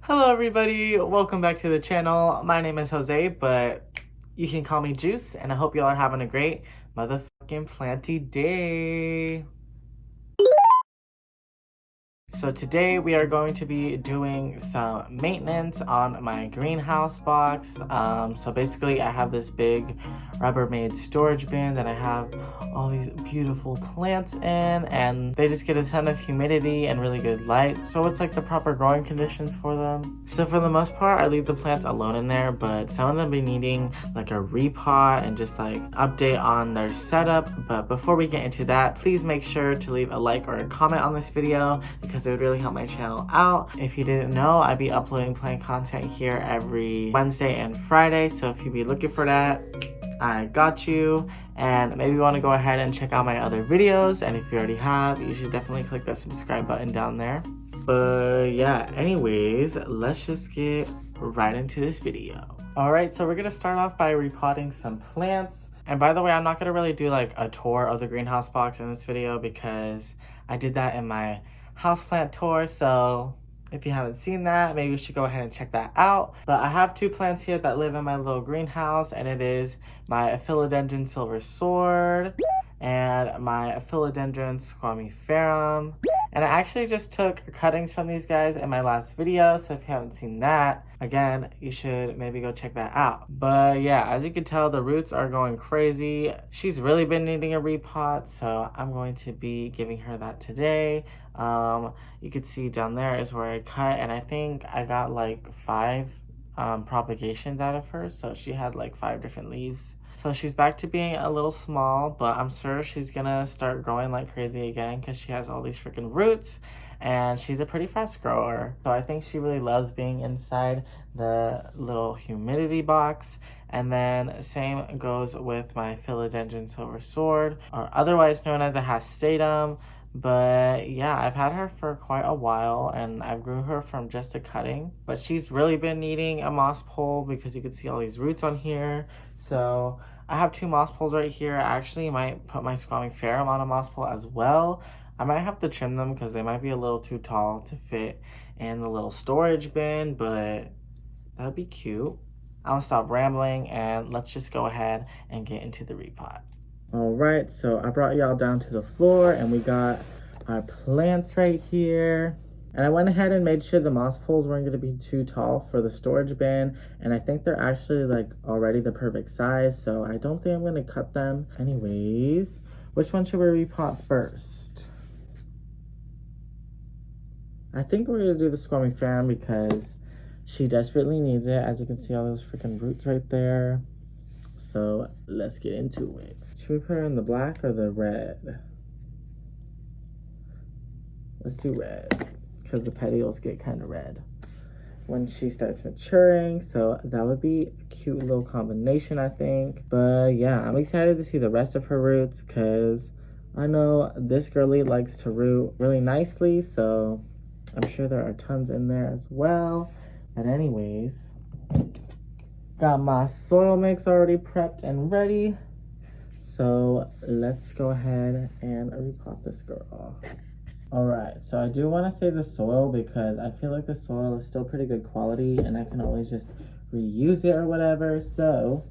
Hello everybody, welcome back to the channel. My name is Jose, but you can call me Juice, and I hope y'all are having a great motherfucking planty day. So today we are going to be doing some maintenance on my greenhouse box. So basically I have this big Rubbermaid storage bin that I have all these beautiful plants in, and they just get a ton of humidity and really good light. So it's like the proper growing conditions for them. So for the most part, I leave the plants alone in there, but some of them be needing like a repot and just like update on their setup. But before we get into that, please make sure to leave a like or a comment on this video because it would really help my channel out. If you didn't know, I'd be uploading plant content here every Wednesday and Friday. So if you be looking for that, I got you. And maybe you want to go ahead and check out my other videos. And if you already have, you should definitely click that subscribe button down there. But yeah, anyways, let's just get right into this video. Alright, so we're going to start off by repotting some plants. And by the way, I'm not going to really do like a tour of the greenhouse box in this video because I did that in my houseplant tour. So if you haven't seen that, maybe you should go ahead and check that out. But I have two plants here that live in my little greenhouse, and it is my philodendron silver sword and my philodendron squamiferum. And I actually just took cuttings from these guys in my last video, so if you haven't seen that, again, you should maybe go check that out. But yeah, as you can tell, the roots are going crazy. She's really been needing a repot, so I'm going to be giving her that today. You could see down there is where I cut, and I think I got like 5 propagations out of her, so she had like 5 different leaves. So she's back to being a little small, but I'm sure she's gonna start growing like crazy again because she has all these freaking roots, and she's a pretty fast grower. So I think she really loves being inside the little humidity box. And then same goes with my philodendron silver sword, or otherwise known as a hastatum. But yeah, I've had her for quite a while, and I grew her from just a cutting. But she's really been needing a moss pole because you can see all these roots on here. So I have 2 moss poles right here. I actually might put my squamiferum on a moss pole as well. I might have to trim them because they might be a little too tall to fit in the little storage bin, but that would be cute. I'm gonna stop rambling and let's just go ahead and get into the repot. Alright, so I brought y'all down to the floor and we got our plants right here. And I went ahead and made sure the moss poles weren't going to be too tall for the storage bin. And I think they're actually like already the perfect size, so I don't think I'm going to cut them. Anyways, which one should we repot first? I think we're going to do the squamiferum because she desperately needs it. As you can see, all those freaking roots right there. So let's get into it. Should we put her in the black or the red? Let's do red because the petioles get kind of red when she starts maturing. So that would be a cute little combination, I think. But yeah, I'm excited to see the rest of her roots because I know this girly likes to root really nicely. So I'm sure there are tons in there as well. But anyways, got my soil mix already prepped and ready. So let's go ahead and repot this girl. Alright, so I do want to save the soil because I feel like the soil is still pretty good quality and I can always just reuse it or whatever. So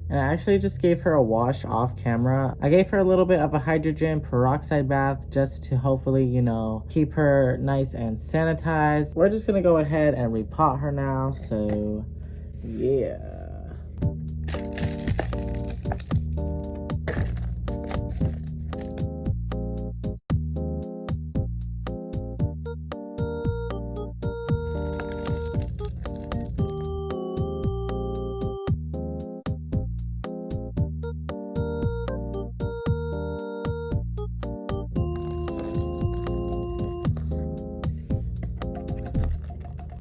and I actually just gave her a wash off camera. I gave her a little bit of a hydrogen peroxide bath just to hopefully, you know, keep her nice and sanitized. We're just gonna go ahead and repot her now, so yeah.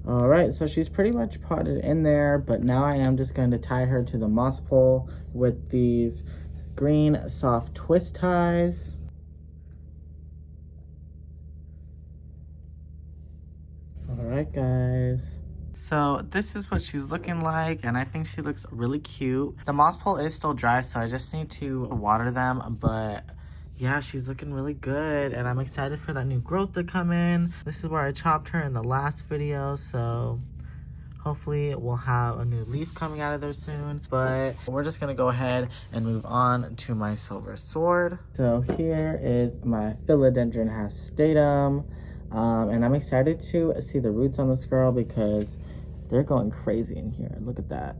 Alright, so she's pretty much potted in there, but now I am just going to tie her to the moss pole with these green soft twist ties. Alright guys, So this is what she's looking like, and I think she looks really cute. The moss pole is still dry, so I just need to water them, but yeah, she's looking really good, and I'm excited for that new growth to come in. This is where I chopped her in the last video, so hopefully we'll have a new leaf coming out of there soon. But we're just gonna go ahead and move on to my silver sword. So here is my philodendron hastatum, and I'm excited to see the roots on this girl because they're going crazy in here. Look at that.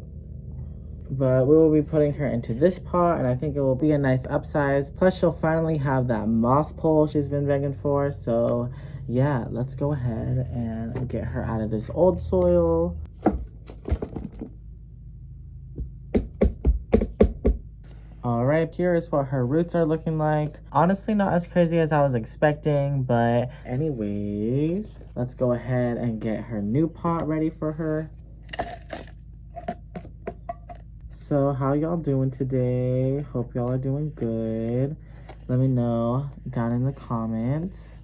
But we will be putting her into this pot, and I think it will be a nice upsize. Plus, she'll finally have that moss pole she's been begging for. So yeah, let's go ahead and get her out of this old soil. All right, here is what her roots are looking like. Honestly, not as crazy as I was expecting, but anyways, let's go ahead and get her new pot ready for her. So how y'all doing today? Hope y'all are doing good. Let me know down in the comments.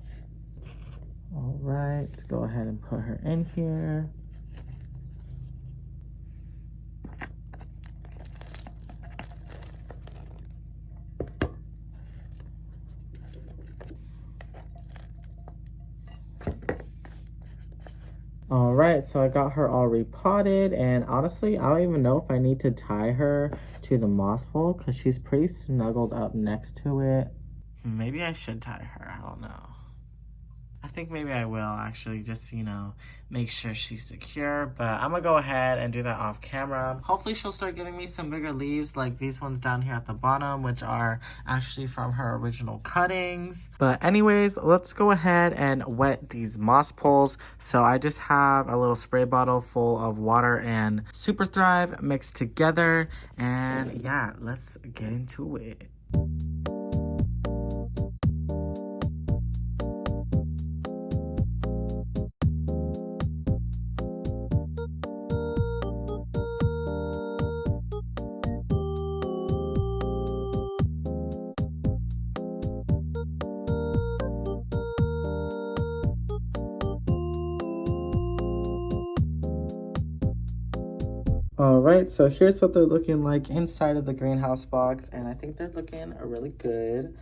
All right, let's go ahead and put her in here. All right, so I got her all repotted, and honestly, I don't even know if I need to tie her to the moss pole because she's pretty snuggled up next to it. Maybe I should tie her, I don't know. I think maybe I will actually, just, you know, make sure she's secure, but I'm gonna go ahead and do that off camera. Hopefully she'll start giving me some bigger leaves like these ones down here at the bottom, which are actually from her original cuttings. But anyways, let's go ahead and wet these moss poles. So I just have a little spray bottle full of water and Super Thrive mixed together, and yeah, let's get into it. All right, so here's what they're looking like inside of the greenhouse box, and I think they're looking really good.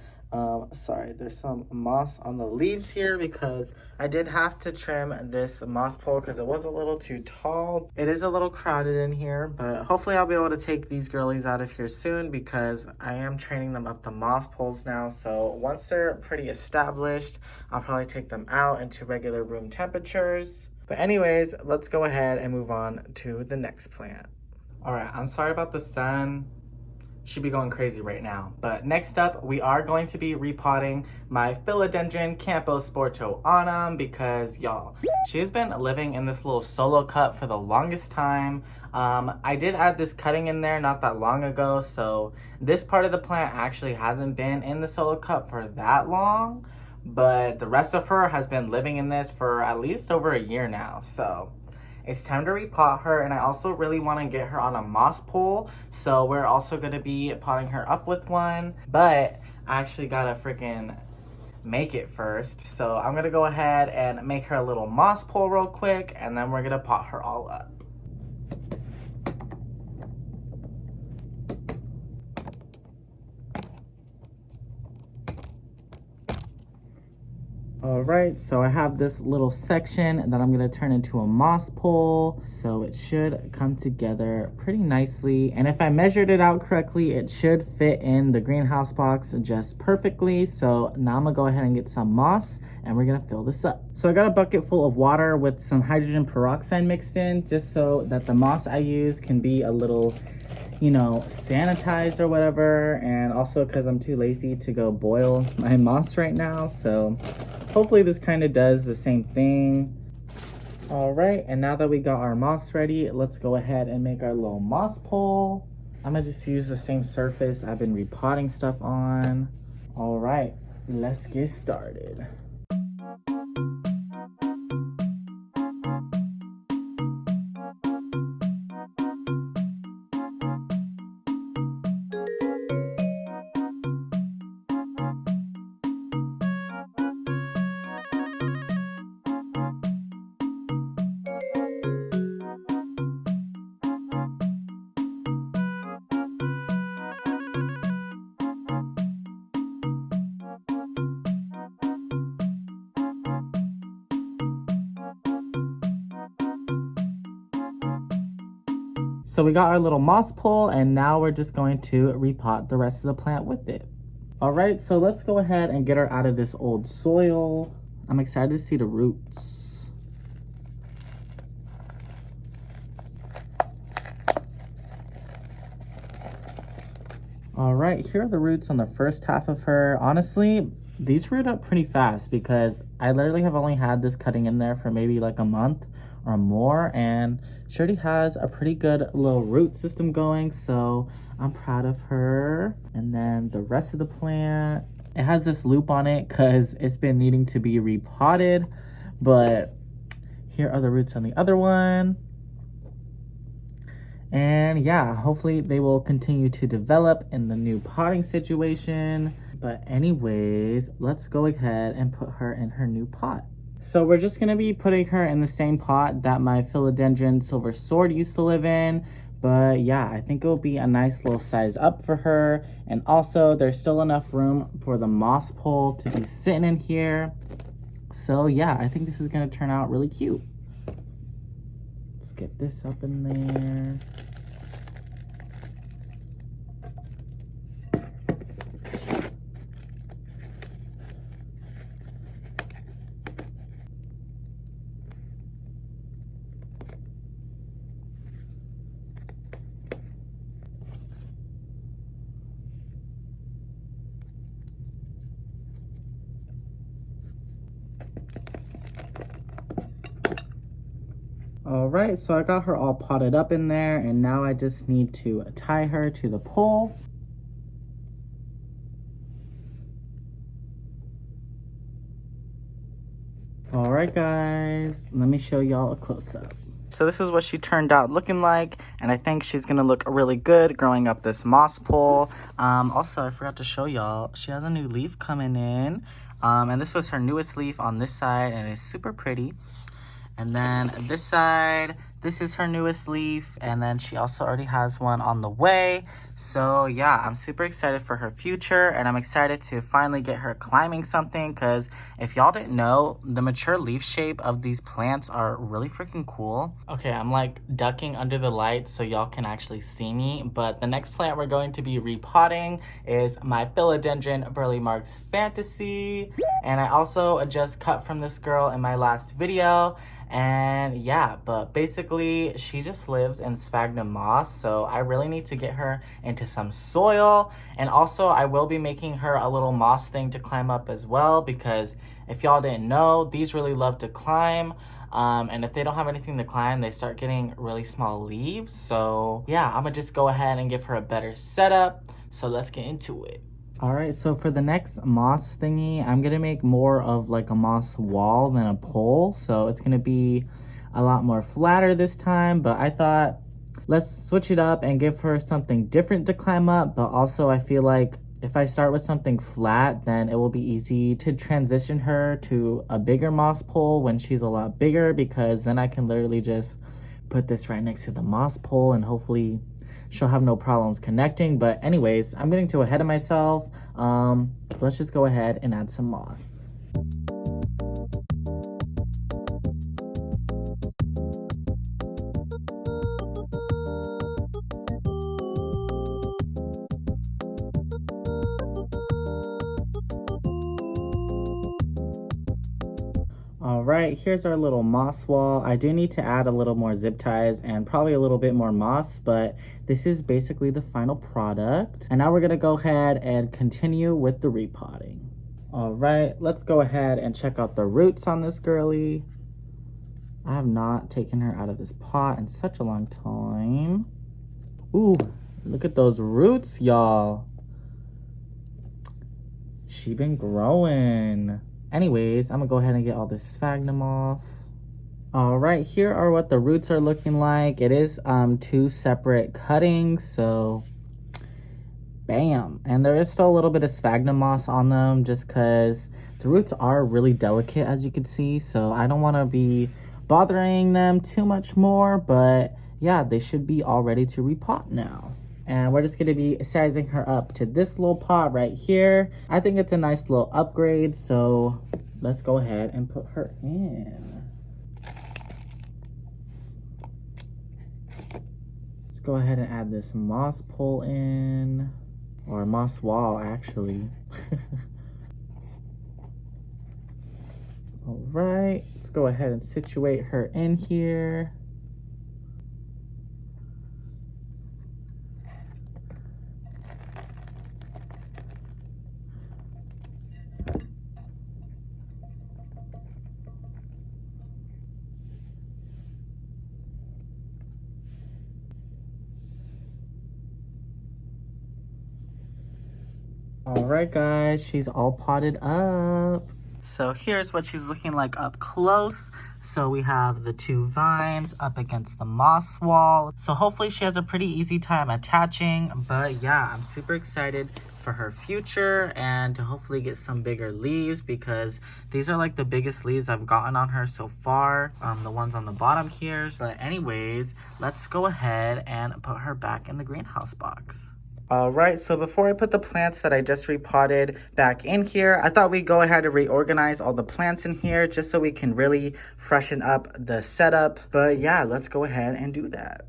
Sorry, there's some moss on the leaves here because I did have to trim this moss pole because it was a little too tall. It is a little crowded in here, but hopefully I'll be able to take these girlies out of here soon because I am training them up the moss poles now. So once they're pretty established, I'll probably take them out into regular room temperatures. But anyways, let's go ahead and move on to the next plant. All right, I'm sorry about the sun. Should be going crazy right now. But next up, we are going to be repotting my philodendron camposportoanum because y'all, she's been living in this little solo cup for the longest time. I did add this cutting in there not that long ago, so this part of the plant actually hasn't been in the solo cup for that long. But the rest of her has been living in this for at least over a year now. So it's time to repot her, and I also really want to get her on a moss pole. So we're also going to be potting her up with one. But I actually got to freaking make it first. So I'm going to go ahead and make her a little moss pole real quick, and then we're going to pot her all up. All right, so I have this little section that I'm gonna turn into a moss pole. So it should come together pretty nicely. And if I measured it out correctly, it should fit in the greenhouse box just perfectly. So now I'm gonna go ahead and get some moss and we're gonna fill this up. So I got a bucket full of water with some hydrogen peroxide mixed in just so that the moss I use can be a little, you know, sanitized or whatever. And also because I'm too lazy to go boil my moss right now. So hopefully this kind of does the same thing. All right, and now that we got our moss ready, let's go ahead and make our little moss pole. I'm gonna just use the same surface I've been repotting stuff on. All right, let's get started. So we got our little moss pole, and now we're just going to repot the rest of the plant with it. All right, so let's go ahead and get her out of this old soil. I'm excited to see the roots. All right, here are the roots on the first half of her. Honestly, these root up pretty fast because I literally have only had this cutting in there for maybe like a month or more, and she already has a pretty good little root system going, so I'm proud of her. And then the rest of the plant, it has this loop on it because it's been needing to be repotted, but here are the roots on the other one. And yeah, hopefully they will continue to develop in the new potting situation. But anyways, let's go ahead and put her in her new pot. So we're just gonna be putting her in the same pot that my philodendron silver sword used to live in. But yeah, I think it'll be a nice little size up for her. And also there's still enough room for the moss pole to be sitting in here. So yeah, I think this is gonna turn out really cute. Let's get this up in there. All right, so I got her all potted up in there, and now I just need to tie her to the pole. All right, guys, let me show y'all a close-up. So this is what she turned out looking like, and I think she's gonna look really good growing up this moss pole. Also, I forgot to show y'all, she has a new leaf coming in, and this was her newest leaf on this side, and it's super pretty. And then this side, this is her newest leaf, and then she also already has one on the way. So yeah, I'm super excited for her future, and I'm excited to finally get her climbing something, because if y'all didn't know, the mature leaf shape of these plants are really freaking cool. Okay, I'm like ducking under the light so y'all can actually see me, but the next plant we're going to be repotting is my philodendron burle Marx Fantasy, and I also just cut from this girl in my last video. And yeah, but basically she just lives in sphagnum moss, so I really need to get her into some soil. And also I will be making her a little moss thing to climb up as well, because if y'all didn't know, these really love to climb. And if they don't have anything to climb, they start getting really small leaves. So yeah, I'm gonna just go ahead and give her a better setup. So let's get into it. All right, so for the next moss thingy, I'm gonna make more of like a moss wall than a pole. So it's gonna be a lot more flatter this time, but I thought let's switch it up and give her something different to climb up. But also I feel like if I start with something flat, then it will be easy to transition her to a bigger moss pole when she's a lot bigger, because then I can literally just put this right next to the moss pole and hopefully she'll have no problems connecting. But anyways, I'm getting too ahead of myself. Let's just go ahead and add some moss. All right, here's our little moss wall. I do need to add a little more zip ties and probably a little bit more moss, but this is basically the final product. And now we're gonna go ahead and continue with the repotting. All right, let's go ahead and check out the roots on this girly. I have not taken her out of this pot in such a long time. Ooh, look at those roots, y'all. She been growing. Anyways, I'm gonna go ahead and get all this sphagnum off. All right, here are what the roots are looking like. It is 2 separate cuttings, so bam. And there is still a little bit of sphagnum moss on them just because the roots are really delicate, as you can see. So I don't wanna be bothering them too much more, but yeah, they should be all ready to repot now. And we're just gonna be sizing her up to this little pot right here. I think it's a nice little upgrade, so let's go ahead and put her in. Let's go ahead and add this moss pole in, or moss wall actually. All right, let's go ahead and situate her in here. All right, guys, she's all potted up. So here's what she's looking like up close. So we have the 2 vines up against the moss wall. So hopefully she has a pretty easy time attaching. But yeah, I'm super excited for her future and to hopefully get some bigger leaves, because these are like the biggest leaves I've gotten on her so far. The ones on the bottom here. So anyways, let's go ahead and put her back in the greenhouse box. Alright, so before I put the plants that I just repotted back in here, I thought we'd go ahead and reorganize all the plants in here just so we can really freshen up the setup. But yeah, let's go ahead and do that.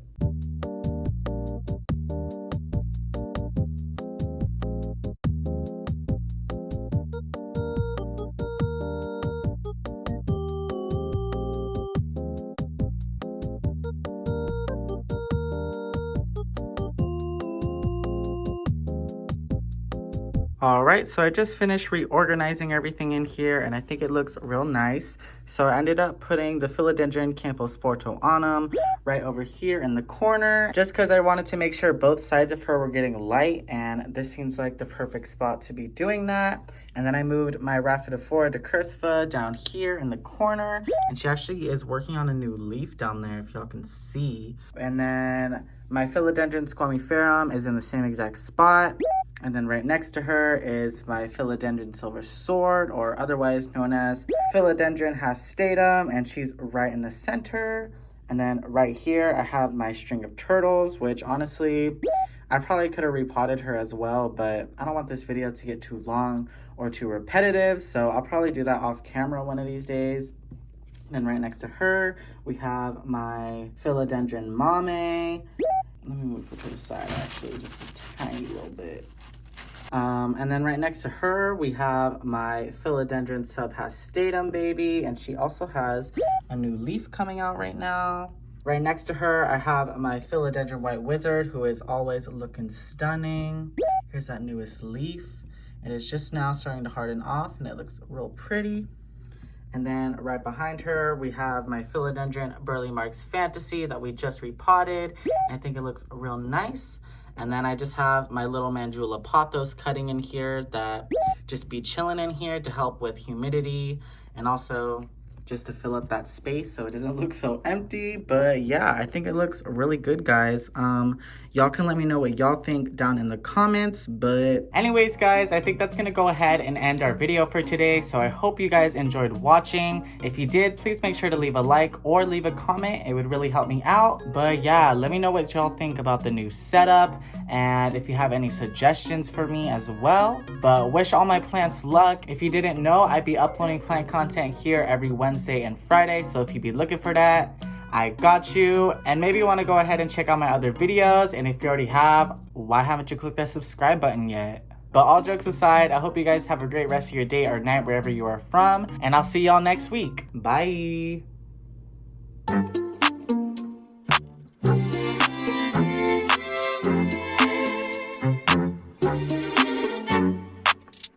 Alright, so I just finished reorganizing everything in here and I think it looks real nice. So I ended up putting the philodendron camposportoanum right over here in the corner, just because I wanted to make sure both sides of her were getting light, and this seems like the perfect spot to be doing that. And then I moved my Rhaphidophora decursiva down here in the corner, and she actually is working on a new leaf down there if y'all can see. And then my philodendron squamiferum is in the same exact spot. And then right next to her is my philodendron silver sword, or otherwise known as philodendron hastatum, and she's right in the center. And then right here I have my string of turtles, which honestly I probably could have repotted her as well, but I don't want this video to get too long or too repetitive, so I'll probably do that off camera one of these days. Then right next to her we have my philodendron mame. Let me move her to the side actually, just a tiny little bit. And then right next to her, we have my philodendron subhastatum baby, and she also has a new leaf coming out right now. Right next to her, I have my philodendron white wizard, who is always looking stunning. Here's that newest leaf. It is just now starting to harden off, and it looks real pretty. And then right behind her, we have my philodendron burle Marx fantasy that we just repotted. I think it looks real nice. And then I just have my little Mandula pothos cutting in here that just be chilling in here to help with humidity and also just to fill up that space so it doesn't look so empty. But yeah, I think it looks really good, guys. Y'all can let me know what y'all think down in the comments. But anyways, guys, I think that's gonna go ahead and end our video for today. So I hope you guys enjoyed watching. If you did, please make sure to leave a like or leave a comment. It would really help me out. But yeah, let me know what y'all think about the new setup and if you have any suggestions for me as well. But wish all my plants luck. If you didn't know, I'd be uploading plant content here every Wednesday and Friday, so if you'd be looking for that, I got you. And maybe you want to go ahead and check out my other videos, and if you already have, why haven't you clicked that subscribe button yet? But all jokes aside, I hope you guys have a great rest of your day or night wherever you are from, and I'll see y'all next week. Bye.